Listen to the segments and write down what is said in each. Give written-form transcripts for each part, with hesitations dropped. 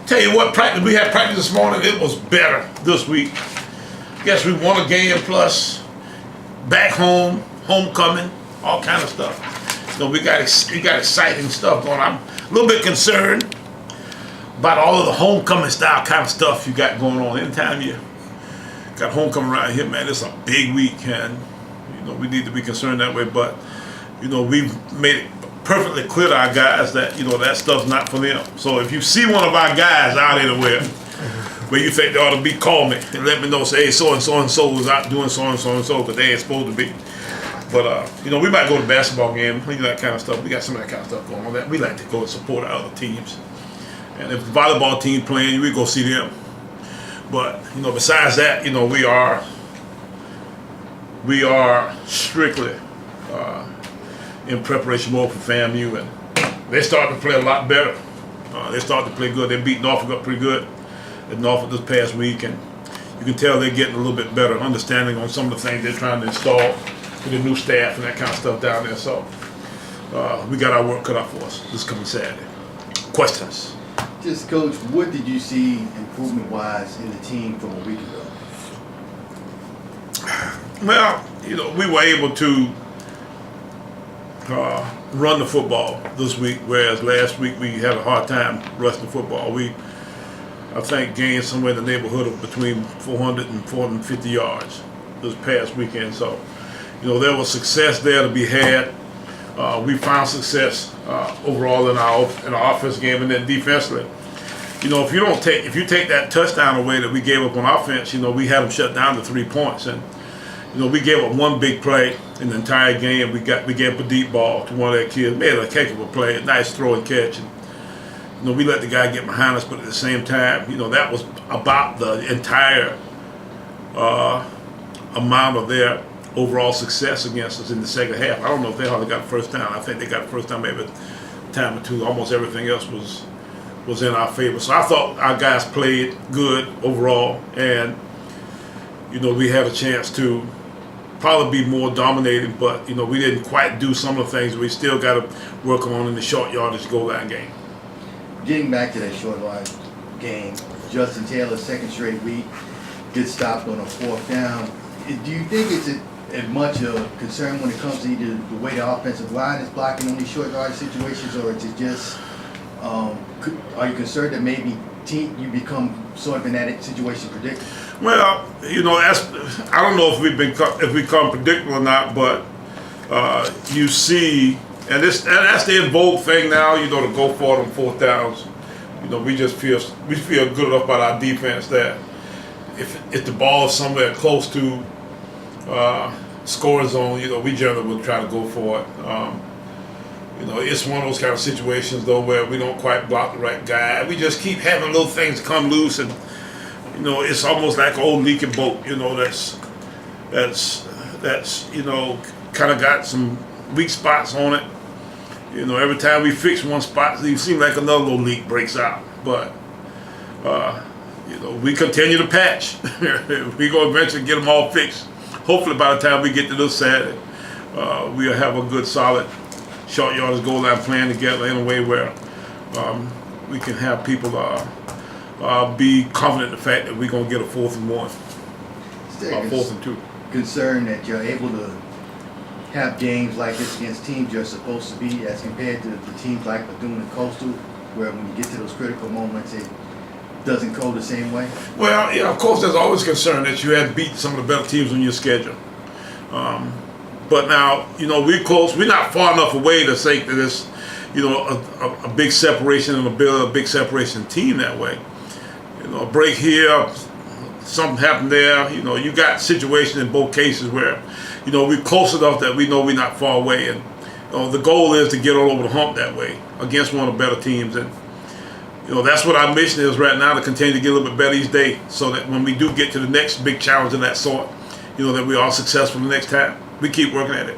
Tell you what, practice, we had practice this morning. It was better this week. Guess we won a game plus. Back home, homecoming, all kind of stuff. So we got exciting stuff going on. I'm a little bit concerned about all of the homecoming style kind of stuff you got going on. Anytime you got homecoming around here, man, it's a big week, and we need to be concerned that way. But we've made it perfectly clear to our guys that that stuff's not for them. So if you see one of our guys out anywhere where you think they ought to be, call me and let me know. Say, hey, so and so is out doing so and so, but they ain't supposed to be. But we might go to a basketball game, that kind of stuff. We got some of that kind of stuff going on. That we like to go and support our other teams. And if the volleyball team playing, we go see them. But besides that, we are strictly in preparation mode for FAMU, and they're starting to play a lot better. They're starting to play good. They beat Norfolk up pretty good at Norfolk this past week, and you can tell they're getting a little bit better understanding on some of the things they're trying to install with the new staff and that kind of stuff down there. So we got our work cut out for us this coming Saturday. Questions? Just, Coach, what did you see improvement-wise in the team from a week ago? Well, we were able to run the football this week, whereas last week we had a hard time rushing the football. We, I think, gained somewhere in the neighborhood of between 400 and 450 yards this past weekend. So, there was success there to be had. We found success overall in our offense game, and then defensively. If you take that touchdown away that we gave up on offense, we had them shut down to 3 points, and we gave up one big play in the entire game. We gave up a deep ball to one of their kids, made a heck of a play, a nice throw and catch, and we let the guy get behind us, but at the same time, that was about the entire amount of their overall success against us in the second half. I don't know if they hardly got a first down. I think they got a first down maybe a time or two. Almost everything else was in our favor. So I thought our guys played good overall, and we had a chance to probably be more dominating, but we didn't quite do some of the things we still got to work on in the short yardage goal line game. Getting back to that short line game, Justin Taylor, second straight week, gets stopped on a fourth down. Do you think it's as much a concern when it comes to either the way the offensive line is blocking on these short yardage situations, or is it just are you concerned that maybe you become sort of in that situation predictable? Well, I don't know if we become predictable or not, but you see, and that's the in vogue thing now. To go for them fourth downs. We feel good enough about our defense that if the ball is somewhere close to score zone, we generally will try to go for it. It's one of those kind of situations though where we don't quite block the right guy. We just keep having little things come loose, and it's almost like an old leaking boat. That's kind of got some weak spots on it. Every time we fix one spot, it seems like another little leak breaks out. But we continue to patch. We're going to eventually get them all fixed. Hopefully by the time we get to this Saturday, we'll have a good, solid short yardage goal line plan together in a way where we can have people be confident in the fact that we're going to get a 4th and 1, or 4th and 2. Concerned that you're able to have games like this against teams you're supposed to be, as compared to the teams like Bethune and Coastal, where when you get to those critical moments, it doesn't go the same way? Well, of course, there's always concern that you have beat some of the better teams on your schedule. But now, we're close. We're not far enough away to say that it's, a big separation and a big separation team that way. A break here, something happened there. You got situations in both cases where, we're close enough that we know we're not far away. And the goal is to get all over the hump that way against one of the better teams. And that's what our mission is right now, to continue to get a little bit better each day, so that when we do get to the next big challenge of that sort, that we are successful the next time. We keep working at it.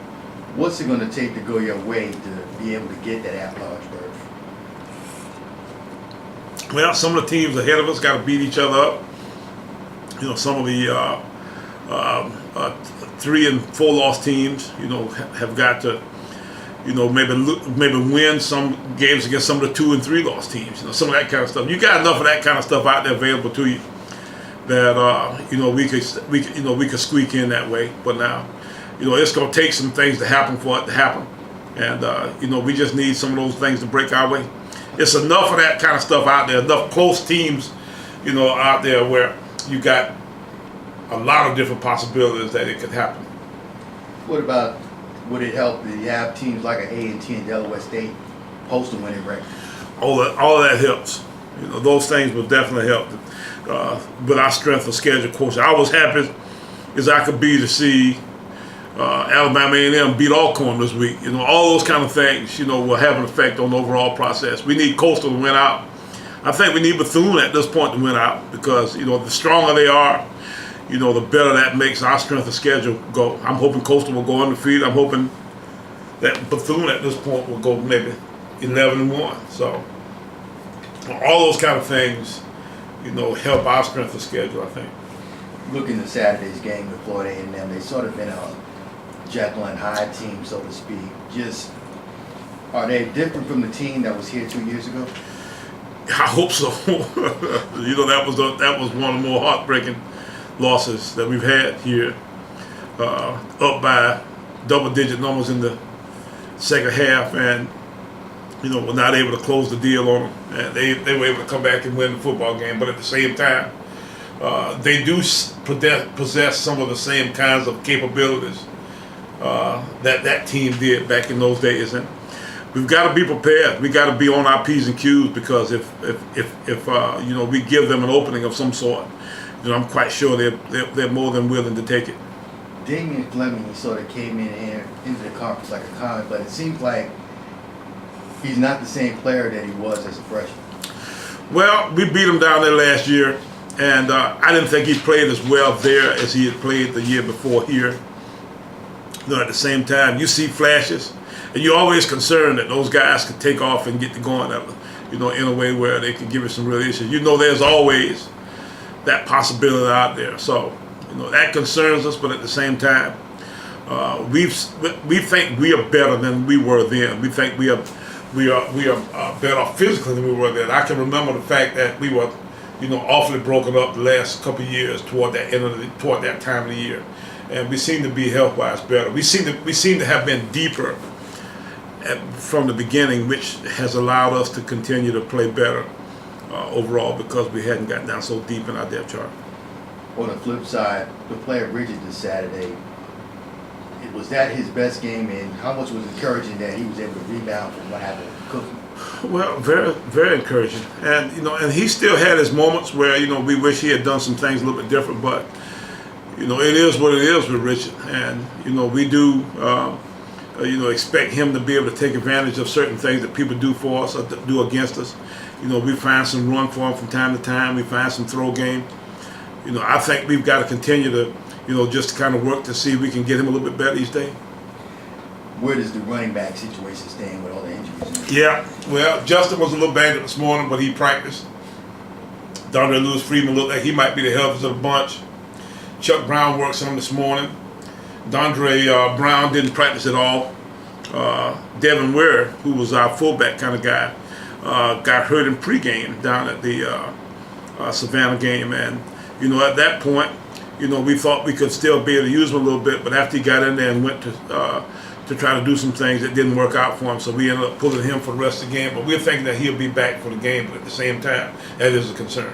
What's it going to take to go your way to be able to get that at-large berth? Well, some of the teams ahead of us got to beat each other up. Some of the 3 and 4 loss teams, have got to, maybe win some games against some of the 2 and 3 loss teams. Some of that kind of stuff. You got enough of that kind of stuff out there available to you that we could squeak in that way. But now, it's going to take some things to happen for it to happen, and we just need some of those things to break our way. It's enough of that kind of stuff out there. Enough close teams, out there where you got a lot of different possibilities that it could happen. What about, would it help that you have teams like an A&T and Delaware State post a winning record? All of that helps. Those things will definitely help. With our strength of schedule, coach, I was happy as I could be to see Alabama A&M beat Alcorn this week. All those kind of things, will have an effect on the overall process. We need Coastal to win out. I think we need Bethune at this point to win out because, the stronger they are, the better that makes our strength of schedule go. I'm hoping Coastal will go undefeated. I'm hoping that Bethune at this point will go maybe 11-1. So all those kind of things, help our strength of schedule, I think. Looking at Saturday's game with Florida A&M, they sort of been a Jekyll and Hyde team, so to speak. Just, are they different from the team that was here 2 years ago? I hope so. That was one of the more heartbreaking losses that we've had here. Up by double-digit numbers in the second half, and we're not able to close the deal on them. And they were able to come back and win the football game, but at the same time, they do possess some of the same kinds of capabilities that team did back in those days. And we've got to be prepared. We got to be on our P's and Q's because if we give them an opening of some sort, I'm quite sure they're more than willing to take it. Damian Fleming, he sort of came in here into the conference like a comet, but it seems like he's not the same player that he was as a freshman. Well, we beat him down there last year, and I didn't think he played as well there as he had played the year before here. At the same time, you see flashes, and you're always concerned that those guys could take off and get to going, in a way where they can give you some real issues. There's always that possibility out there. So, that concerns us, but at the same time, we think we are better than we were then. We think we are better physically than we were then. I can remember the fact that we were, awfully broken up the last couple of years toward that time of the year, and we seem to be health-wise better. We seem to have been deeper from the beginning, which has allowed us to continue to play better overall because we hadn't gotten down so deep in our depth chart. On the flip side, the player Bridges this Saturday, was that his best game, and how much was encouraging that he was able to rebound from what happened with Cookie? Well, very, very encouraging, and and he still had his moments where we wish he had done some things a little bit different, but it is what it is with Richard, and we do expect him to be able to take advantage of certain things that people do for us or do against us. We find some run for him from time to time. We find some throw game. I think we've got to continue to, just to kind of work to see if we can get him a little bit better each day. Where does the running back situation stand with all the injuries? Yeah, well, Justin was a little banged up this morning, but he practiced. Dondre Lewis-Freeman looked like he might be the healthiest of the bunch. Chuck Brown works on him this morning. Dondre Brown didn't practice at all. Devin Ware, who was our fullback kind of guy, got hurt in pregame down at the Savannah game, and at that point, we thought we could still be able to use him a little bit, but after he got in there and went to try to do some things, it didn't work out for him, so we ended up pulling him for the rest of the game. But we're thinking that he'll be back for the game, but at the same time, that is a concern.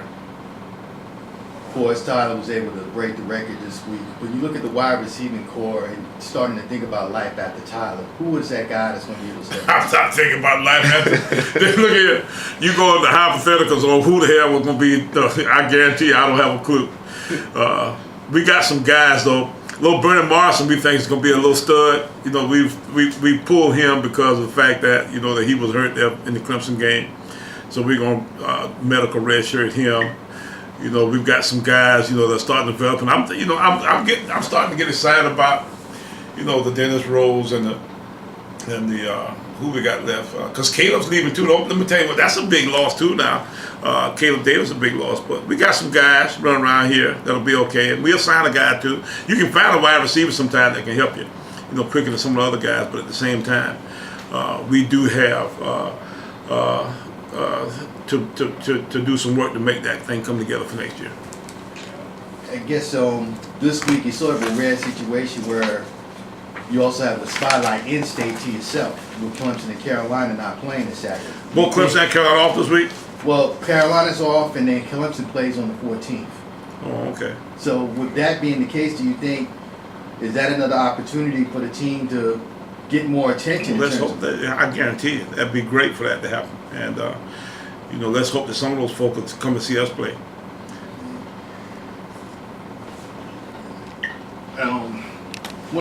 Of course, Tyler was able to break the record this week. When you look at the wide receiving core and starting to think about life after Tyler, who is that guy that's going to be able to step I'm not thinking about life after. Look here, you go into hypotheticals on who the hell was going to be. I guarantee you, I don't have a clue. We got some guys though. Little Brennan Morrison, we think is going to be a little stud. We pulled him because of the fact that that he was hurt there in the Clemson game, so we're going to medical redshirt him. We've got some guys that are starting to develop, and I'm starting to get excited about the Dennis Rose and the who we got left, because Caleb's leaving too. Let me tell you what, that's a big loss too now. Caleb Davis is a big loss, but we got some guys running around here that'll be okay, and we'll sign a guy too. You can find a wide receiver sometime that can help you, quicker than some of the other guys, but at the same time, we do have to do some work to make that thing come together for next year. I guess this week is sort of a rare situation where you also have the spotlight in state to yourself, with Clemson and Carolina not playing this Saturday. Both Clemson and Carolina off this week? Well, Carolina's off, and then Clemson plays on the 14th. Oh, okay. So with that being the case, do you think, is that another opportunity for the team to get more attention? Well, let's hope that, I guarantee you, that'd be great for that to happen. And, let's hope that some of those folks come and see us play.